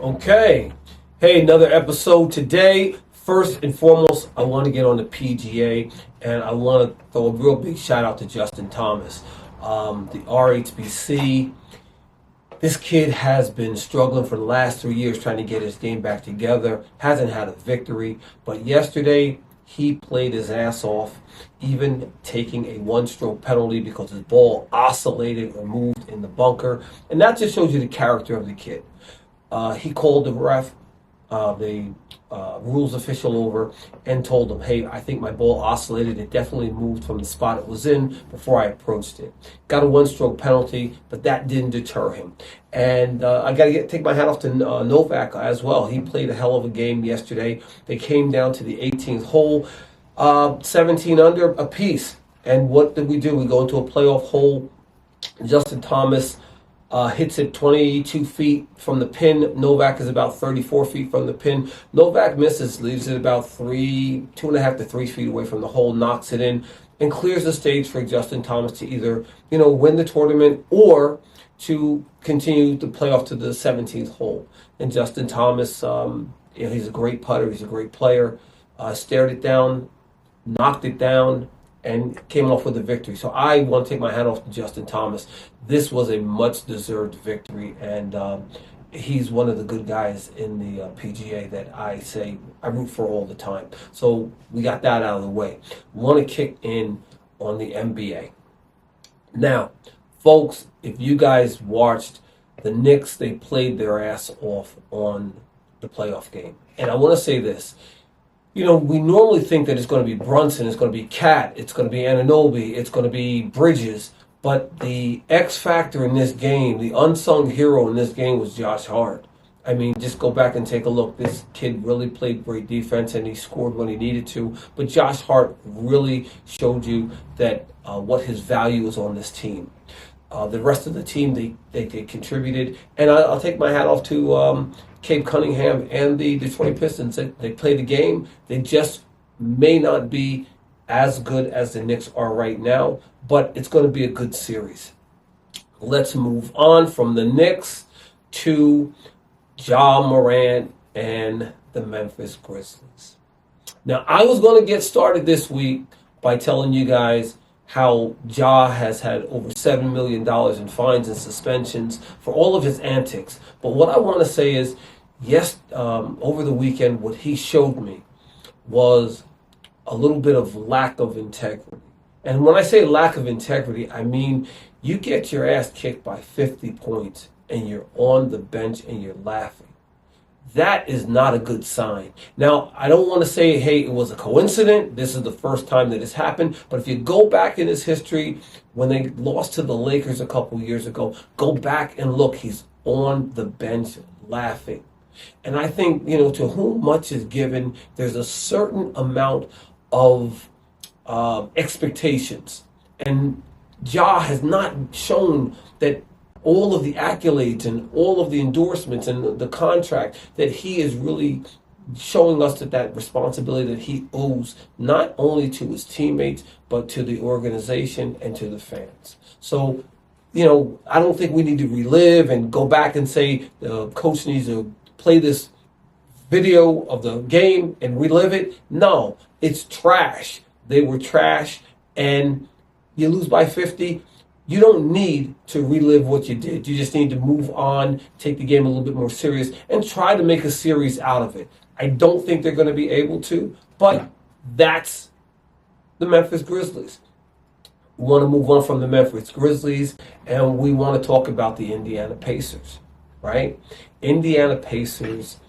Okay. Hey, another episode today. First and foremost, I want to get on the PGA, and I want to throw a real big shout out to Justin Thomas, the RHBC. This kid has been struggling for the last 3 years trying to get his game back together. Hasn't had a victory, but yesterday he played his ass off, even taking a one-stroke penalty because his ball oscillated or moved in the bunker, and that just shows you the character of the kid. He called the ref, the rules official over, and told him, hey, I think my ball oscillated. It definitely moved from the spot it was in before I approached it. Got a one-stroke penalty, but that didn't deter him. And I got to take my hat off to Novak as well. He played a hell of a game yesterday. They came down to the 18th hole, 17 under apiece. And what did we do? We go into a playoff hole. Justin Thomas hits it 22 feet from the pin. Novak is about 34 feet from the pin. Novak misses, leaves it about 2.5 to 3 feet away from the hole, knocks it in, and clears the stage for Justin Thomas to either, win the tournament or to continue the playoff to the 17th hole. And Justin Thomas, he's a great putter. He's a great player. Stared it down, knocked it down, and came off with a victory. So I want to take my hat off to Justin Thomas. This was a much-deserved victory, and he's one of the good guys in the PGA that I root for all the time. So we got that out of the way. Want to kick in on the NBA. Now, folks, if you guys watched the Knicks, they played their ass off on the playoff game. And I want to say this. We normally think that it's going to be Brunson, it's going to be Cat, it's going to be Anunoby, it's going to be Bridges. But the X factor in this game, the unsung hero in this game was Josh Hart. I mean, just go back and take a look. This kid really played great defense, and he scored when he needed to. But Josh Hart really showed you that what his value is on this team. The rest of the team, they contributed. And I'll take my hat off to Cape Cunningham and the Detroit Pistons. They play the game. They just may not be as good as the Knicks are right now, but it's going to be a good series. Let's move on from the Knicks to Morant and the Memphis Grizzlies. Now, I was going to get started this week by telling you guys how Ja has had over $7 million in fines and suspensions for all of his antics. But what I want to say is, yes, over the weekend, what he showed me was a little bit of lack of integrity. And when I say lack of integrity, I mean you get your ass kicked by 50 points and you're on the bench and you're laughing. That is not a good sign. Now, I don't want to say, hey, it was a coincidence. This is the first time that it's happened. But if you go back in his history, when they lost to the Lakers a couple years ago, go back and look. He's on the bench laughing. And I think, to whom much is given, there's a certain amount of expectations. And Ja has not shown that all of the accolades and all of the endorsements and the contract that he is really showing us that responsibility that he owes not only to his teammates, but to the organization and to the fans. So, I don't think we need to relive and go back and say the coach needs to play this video of the game and relive it. No, it's trash. They were trash, and you lose by 50. You don't need to relive what you did. You just need to move on, take the game a little bit more serious, and try to make a series out of it. I don't think they're going to be able to, but that's the Memphis Grizzlies. We want to move on from the Memphis Grizzlies, and we want to talk about the Indiana Pacers, right? Indiana Pacers,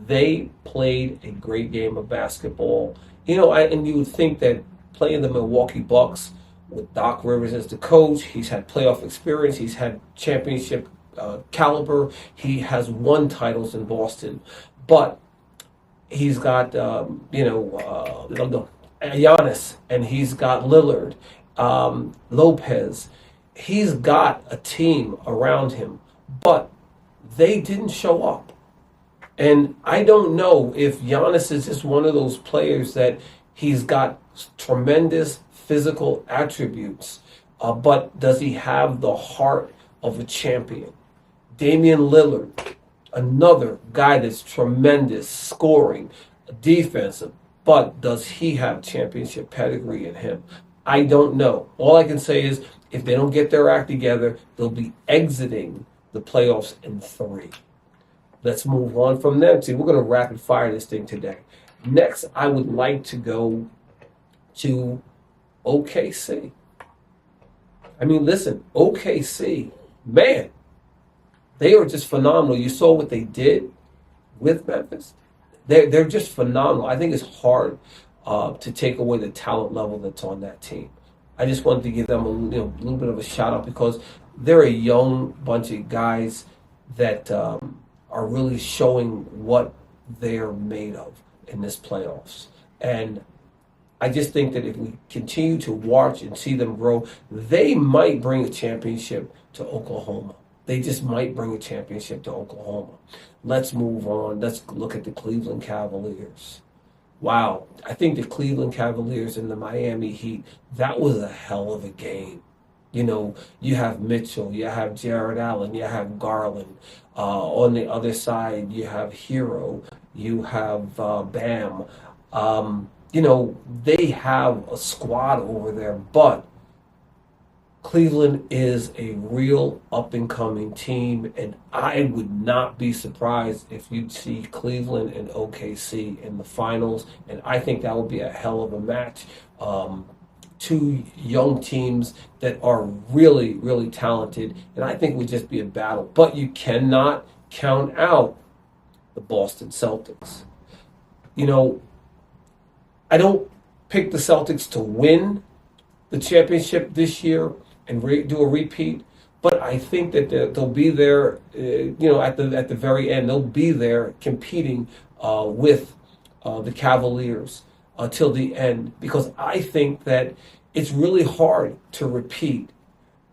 they played a great game of basketball. And you would think that playing the Milwaukee Bucks with Doc Rivers as the coach, he's had playoff experience, he's had championship caliber, he has won titles in Boston, but he's got Giannis, and he's got Lillard, Lopez. He's got a team around him, but they didn't show up. And I don't know if Giannis is just one of those players that he's got tremendous physical attributes, but does he have the heart of a champion? Damian Lillard, Another guy that's tremendous, scoring, defensive, but does he have championship pedigree in him? I don't know. All I can say is if they don't get their act together, they'll be exiting the playoffs in 3. Let's move on from there. See, we're going to rapid fire this thing today. Next, I would like to go to OKC. I mean, listen, OKC, man, they are just phenomenal. You saw what they did with Memphis. They're just phenomenal. I think it's hard to take away the talent level that's on that team. I just wanted to give them a little bit of a shout out because they're a young bunch of guys that are really showing what they're made of in this playoffs. And I just think that if we continue to watch and see them grow, they might bring a championship to Oklahoma. They just might bring a championship to Oklahoma. Let's move on. Let's look at the Cleveland Cavaliers. Wow. I think the Cleveland Cavaliers and the Miami Heat, that was a hell of a game. You know, you have Mitchell, you have Jared Allen, you have Garland. On the other side, you have Hero, you have Bam. They have a squad over there, but Cleveland is a real up-and-coming team, and I would not be surprised if you'd see Cleveland and OKC in the finals, and I think that would be a hell of a match. Two young teams that are really, really talented, and I think it would just be a battle. But you cannot count out the Boston Celtics. I don't pick the Celtics to win the championship this year and do a repeat, but I think that they'll be there, at the very end. They'll be there competing with the Cavaliers till the end, because I think that it's really hard to repeat.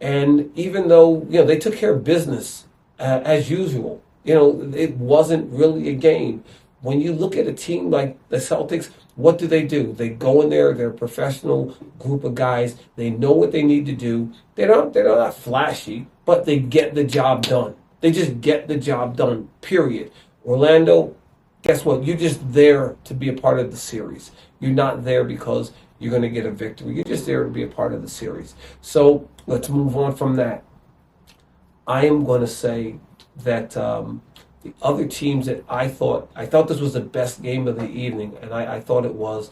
And even though they took care of business as usual, it wasn't really a game. When you look at a team like the Celtics, what do? They go in there, they're a professional group of guys. They know what they need to do. They're not flashy, but they get the job done. They just get the job done, period. Orlando, guess what? You're just there to be a part of the series. You're not there because you're going to get a victory. You're just there to be a part of the series. So let's move on from that. I am going to say that the other teams that I thought this was the best game of the evening, and I thought it was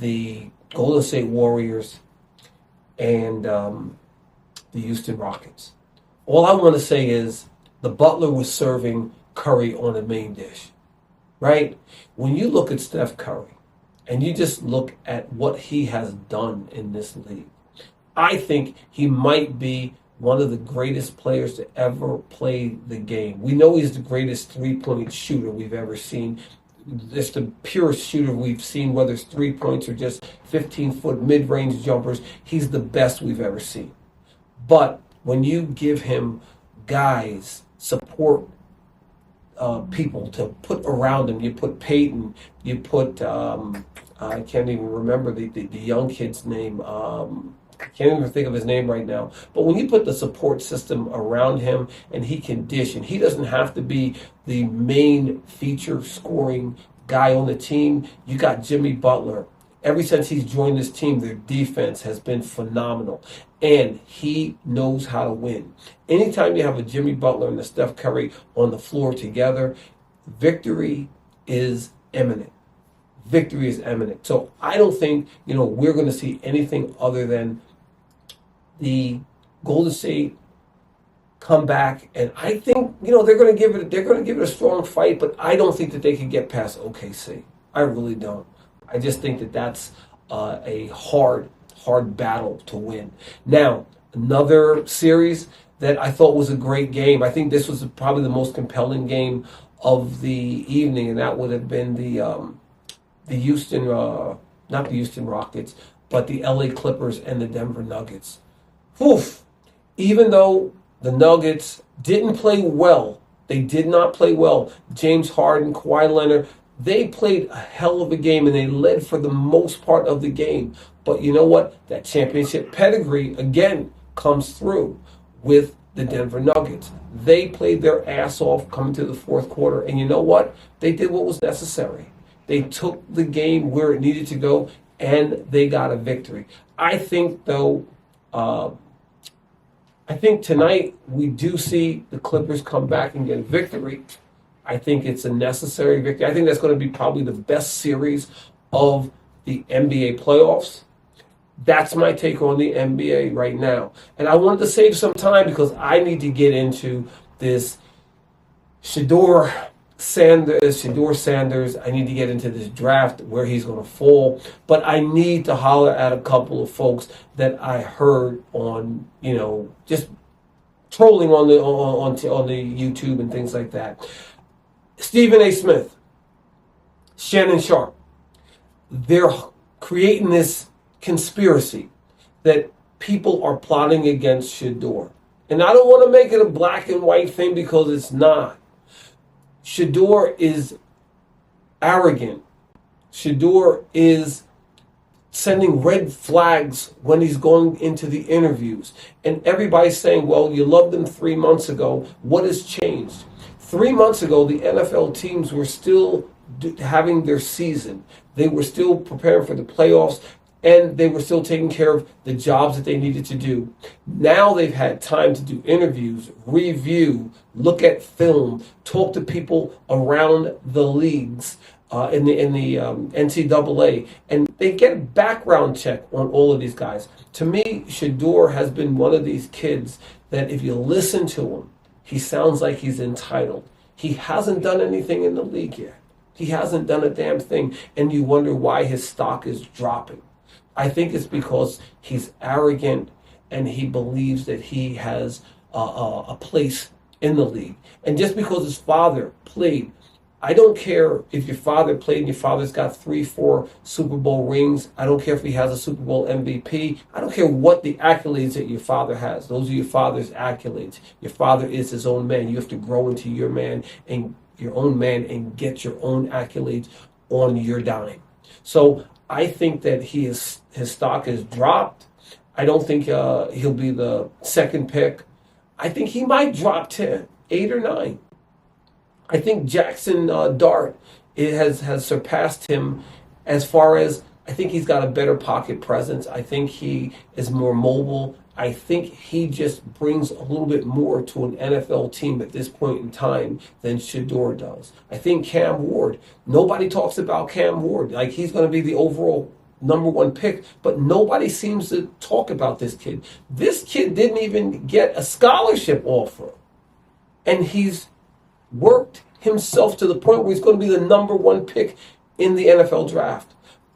the Golden State Warriors and the Houston Rockets. All I want to say is the Butler was serving Curry on a main dish, right? When you look at Steph Curry and you just look at what he has done in this league, I think he might be one of the greatest players to ever play the game. We know he's the greatest three-point shooter we've ever seen. It's the purest shooter we've seen, whether it's 3 points or just 15-foot mid-range jumpers. He's the best we've ever seen. But when you give him guys, support people to put around him, you put Peyton, you put, I can't even remember the young kid's name, I can't even think of his name right now. But when you put the support system around him and he can dish, and he doesn't have to be the main feature scoring guy on the team, you got Jimmy Butler. Ever since he's joined this team, their defense has been phenomenal. And he knows how to win. Anytime you have a Jimmy Butler and a Steph Curry on the floor together, victory is imminent. Victory is imminent. So I don't think, we're going to see anything other than the Golden State come back, and I think they're going to give it a strong fight, but I don't think that they can get past OKC. I really don't. I just think that that's a hard battle to win. Now, another series that I thought was a great game. I think this was probably the most compelling game of the evening, and that would have been the Houston, not the Houston Rockets, but the LA Clippers and the Denver Nuggets. Oof. Even though the Nuggets didn't play well, they did not play well. James Harden, Kawhi Leonard, they played a hell of a game, and they led for the most part of the game. But you know what? That championship pedigree, again, comes through with the Denver Nuggets. They played their ass off coming to the fourth quarter, and you know what? They did what was necessary. They took the game where it needed to go, and they got a victory. I think, though, tonight we do see the Clippers come back and get a victory. I think it's a necessary victory. I think that's going to be probably the best series of the NBA playoffs. That's my take on the NBA right now. And I wanted to save some time because I need to get into this Shedeur Sanders. I need to get into this draft, where he's going to fall. But I need to holler at a couple of folks that I heard on, just trolling on the YouTube and things like that. Stephen A. Smith, Shannon Sharp, they're creating this conspiracy that people are plotting against Shedeur. And I don't want to make it a black and white thing because it's not. Shedeur is arrogant. Shedeur is sending red flags when he's going into the interviews. And everybody's saying, well, you loved him 3 months ago. What has changed? 3 months ago, the NFL teams were still having their season. They were still preparing for the playoffs, and they were still taking care of the jobs that they needed to do. Now they've had time to do interviews, review, look at film, talk to people around the leagues in the NCAA, and they get a background check on all of these guys. To me, Shedeur has been one of these kids that if you listen to him, he sounds like he's entitled. He hasn't done anything in the league yet. He hasn't done a damn thing, and you wonder why his stock is dropping. I think it's because he's arrogant and he believes that he has a place in the league. And just because his father played, I don't care if your father played and your father's got 3-4 Super Bowl rings. I don't care if he has a Super Bowl MVP. I don't care what the accolades that your father has. Those are your father's accolades. Your father is his own man. You have to grow into your man and your own man and get your own accolades on your dime. So I think that his stock has dropped. I don't think he'll be the second pick. I think he might drop to 8 or 9. I think Jackson Dart has surpassed him as far as, I think he's got a better pocket presence. I think he is more mobile. I think he just brings a little bit more to an NFL team at this point in time than Shedeur does. I think Cam Ward, nobody talks about Cam Ward. Like, he's going to be the overall number 1 pick, but nobody seems to talk about this kid. This kid didn't even get a scholarship offer. And he's worked himself to the point where he's going to be the number 1 pick in the NFL draft.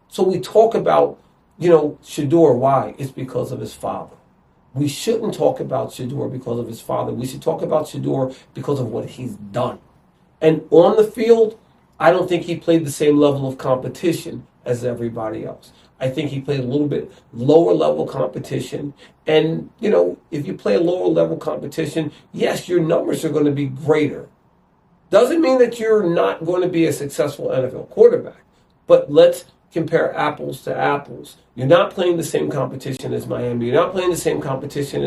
So we talk about, Shedeur. Why? It's because of his father. We shouldn't talk about Shedeur because of his father. We should talk about Shedeur because of what he's done. And on the field, I don't think he played the same level of competition as everybody else. I think he played a little bit lower level competition. And, if you play a lower level competition, yes, your numbers are going to be greater. Doesn't mean that you're not going to be a successful NFL quarterback. But let's compare apples to apples. You're not playing the same competition as Miami. You're not playing the same competition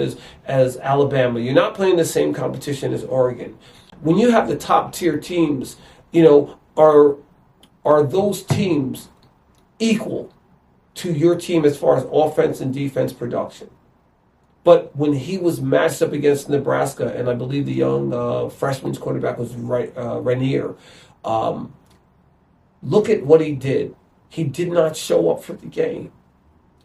as Alabama. You're not playing the same competition as Oregon. When you have the top tier teams, are those teams equal to your team as far as offense and defense production? But when he was matched up against Nebraska, and I believe the young freshman's quarterback was Rainier, look at what he did. He did not show up for the game.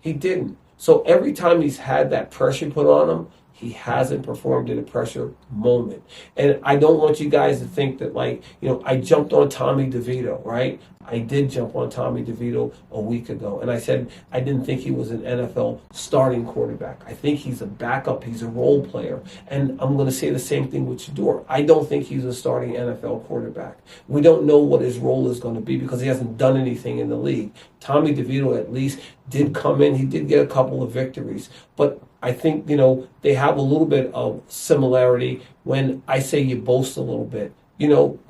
He didn't. So every time he's had that pressure put on him, he hasn't performed in a pressure moment. And I don't want you guys to think that, I jumped on Tommy DeVito, right? I did jump on Tommy DeVito a week ago. And I said I didn't think he was an NFL starting quarterback. I think he's a backup. He's a role player. And I'm going to say the same thing with Shedeur. I don't think he's a starting NFL quarterback. We don't know what his role is going to be because he hasn't done anything in the league. Tommy DeVito at least did come in. He did get a couple of victories. But I think, they have a little bit of similarity when I say you boast a little bit.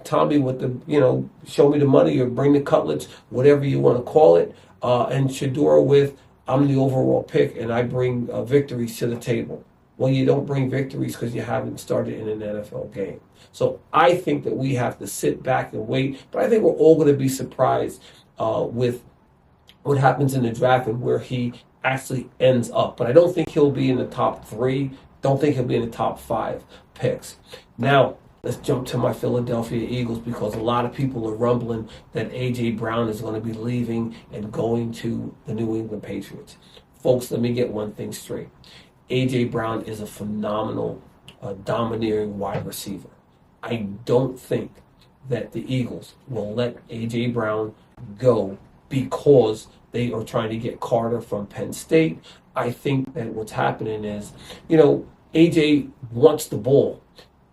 Tommy with the, show me the money or bring the cutlets, whatever you want to call it. And Shedeur with, I'm the overall pick and I bring victories to the table. Well, you don't bring victories because you haven't started in an NFL game. So I think that we have to sit back and wait. But I think we're all going to be surprised with what happens in the draft and where he actually ends up. But I don't think he'll be in the top 3. Don't think he'll be in the top 5 picks. Now, let's jump to my Philadelphia Eagles, because a lot of people are rumbling that A.J. Brown is going to be leaving and going to the New England Patriots. Folks, let me get one thing straight. A.J. Brown is a phenomenal, domineering wide receiver. I don't think that the Eagles will let A.J. Brown go because they are trying to get Carter from Penn State. I think that what's happening is, A.J. wants the ball.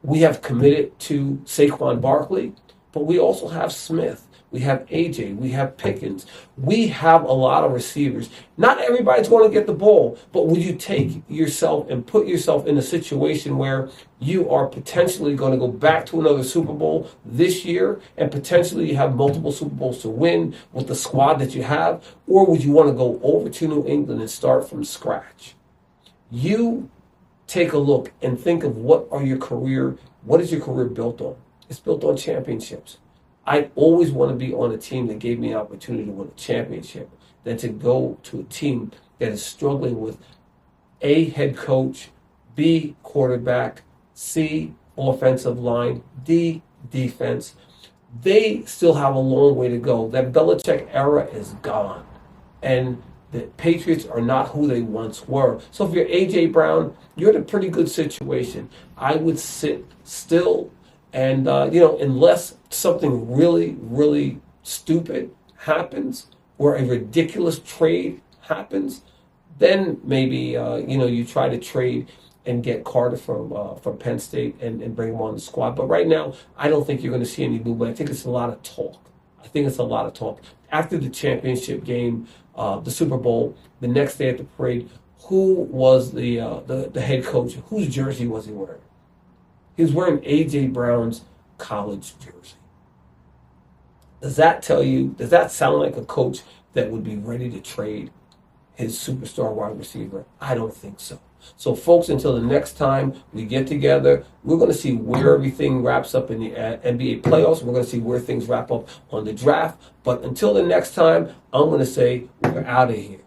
We have committed to Saquon Barkley, but we also have Smith. We have A.J. We have Pickens. We have a lot of receivers. Not everybody's going to get the ball, but would you take yourself and put yourself in a situation where you are potentially going to go back to another Super Bowl this year and potentially you have multiple Super Bowls to win with the squad that you have? Or would you want to go over to New England and start from scratch? You take a look and think of what is your career built on? It's built on championships. I always want to be on a team that gave me an opportunity to win a championship than to go to a team that is struggling with A, head coach, B, quarterback, C, offensive line, D, defense. They still have a long way to go. That Belichick era is gone. And the Patriots are not who they once were. So if you're A.J. Brown, you're in a pretty good situation. I would sit still and, unless something really, really stupid happens or a ridiculous trade happens, then maybe, you try to trade and get Carter from Penn State and bring him on the squad. But right now, I don't think you're going to see any movement. I think it's a lot of talk. After the championship game, the Super Bowl, the next day at the parade, who was the head coach? Whose jersey was he wearing? He was wearing A.J. Brown's college jersey. Does that sound like a coach that would be ready to trade his superstar wide receiver? I don't think so. So, folks, until the next time we get together, we're going to see where everything wraps up in the NBA playoffs. We're going to see where things wrap up on the draft. But until the next time, I'm going to say we're out of here.